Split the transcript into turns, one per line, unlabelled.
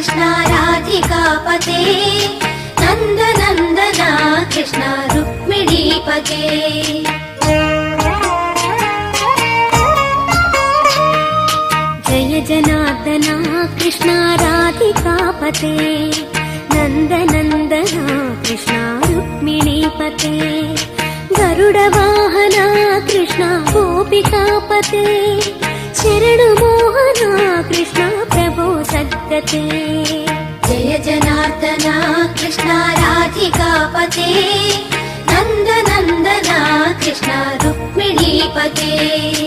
कृष्ण राधिकापते नंद नंदना कृष्ण रुक्मिणीपते जय जनार्दना कृष्ण राधिकापते नंद नंदना कृष्ण रुक्मिणीपते गरुड वाहना कृष्ण गोपिकापते शरण मोहना कृष्ण प्रभो सद्गते जय जनार्दना कृष्ण राधिकापते नंद नंदना कृष्ण रुक्मिणीपते